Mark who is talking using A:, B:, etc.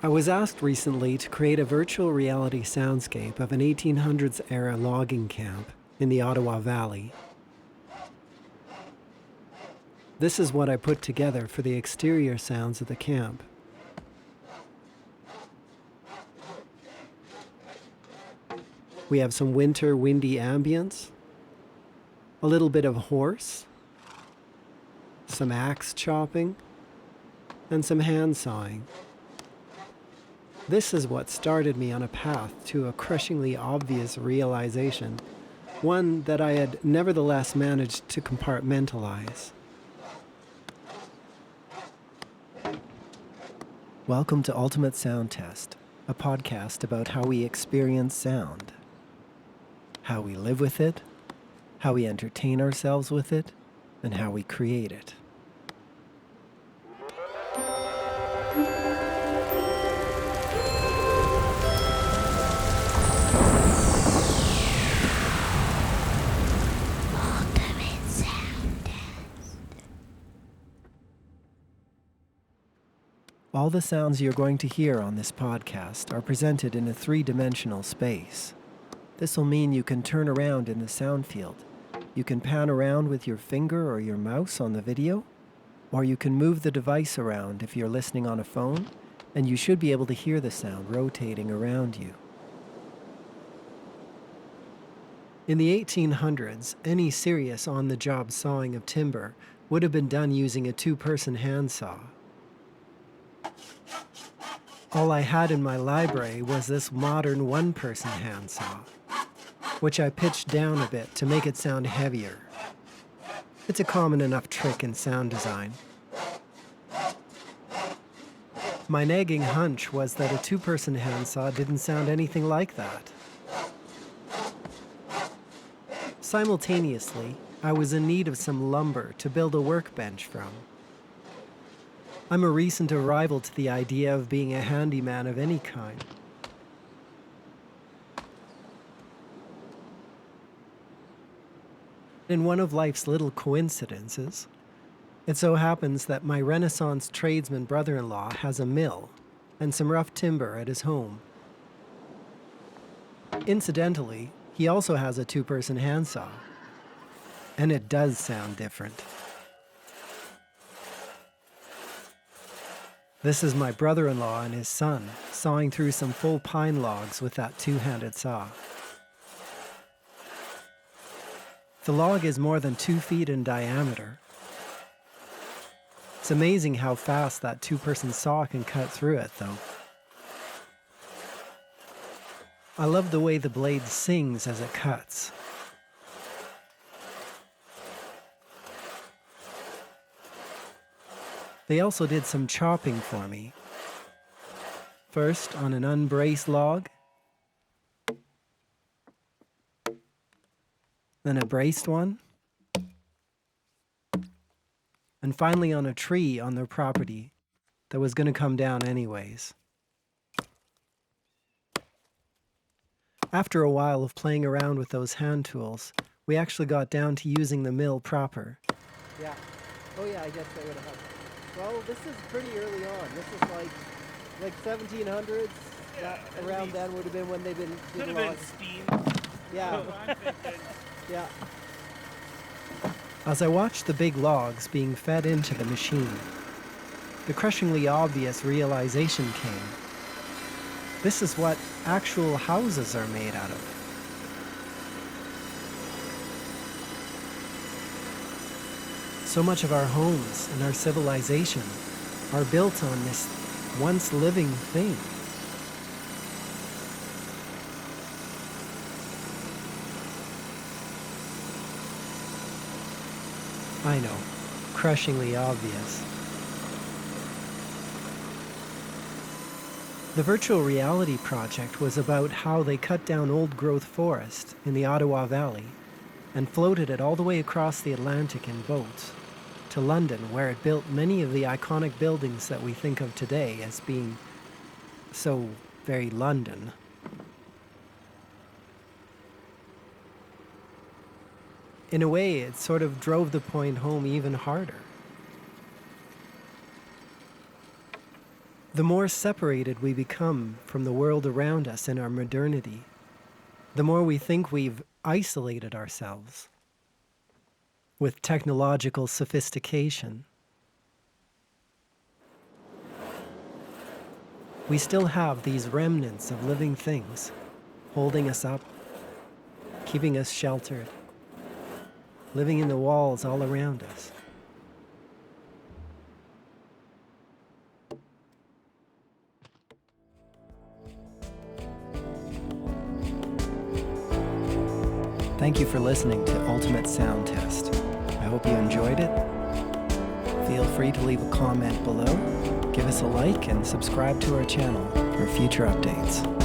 A: I was asked recently to create a virtual reality soundscape of an 1800s-era logging camp in the Ottawa Valley. This is what I put together for the exterior sounds of the camp. We have some winter windy ambience, a little bit of horse, some axe chopping, and some hand sawing. This is what started me on a path to a crushingly obvious realization, one that I had nevertheless managed to compartmentalize. Welcome to Ultimate Sound Test, a podcast about how we experience sound, how we live with it, how we entertain ourselves with it, and how we create it. All the sounds you're going to hear on this podcast are presented in a three-dimensional space. This will mean you can turn around in the sound field. You can pan around with your finger or your mouse on the video, or you can move the device around if you're listening on a phone, and you should be able to hear the sound rotating around you. In the 1800s, any serious on-the-job sawing of timber would have been done using a two-person handsaw. All I had in my library was this modern one-person handsaw, which I pitched down a bit to make it sound heavier. It's a common enough trick in sound design. My nagging hunch was that a two-person handsaw didn't sound anything like that. Simultaneously, I was in need of some lumber to build a workbench from. I'm a recent arrival to the idea of being a handyman of any kind. In one of life's little coincidences, it so happens that my Renaissance tradesman brother-in-law has a mill and some rough timber at his home. Incidentally, he also has a two-person handsaw, and it does sound different. This is my brother-in-law and his son sawing through some full pine logs with that two-handed saw. The log is more than 2 feet in diameter. It's amazing how fast that two-person saw can cut through it, though. I love the way the blade sings as it cuts. They also did some chopping for me. First on an unbraced log, then a braced one, and finally on a tree on their property that was going to come down anyways. After a while of playing around with those hand tools, we actually got down to using the mill proper. Yeah. Oh yeah, I guess that would have helped. Well, this is pretty early on. This is like 1700s. Yeah, around then would have been when they've been
B: could have been steam.
A: Yeah. Yeah. As I watched the big logs being fed into the machine, the crushingly obvious realization came. This is what actual houses are made out of. So much of our homes and our civilization are built on this once living thing. I know, crushingly obvious. The virtual reality project was about how they cut down old-growth forest in the Ottawa Valley and floated it all the way across the Atlantic in boats to London, where it built many of the iconic buildings that we think of today as being so very London. In a way, it sort of drove the point home even harder. The more separated we become from the world around us in our modernity, the more we think we've isolated ourselves with technological sophistication. We still have these remnants of living things holding us up, keeping us sheltered, living in the walls all around us. Thank you for listening to Ultimate Sound Test. I hope you enjoyed it. Feel free to leave a comment below, give us a like, and subscribe to our channel for future updates.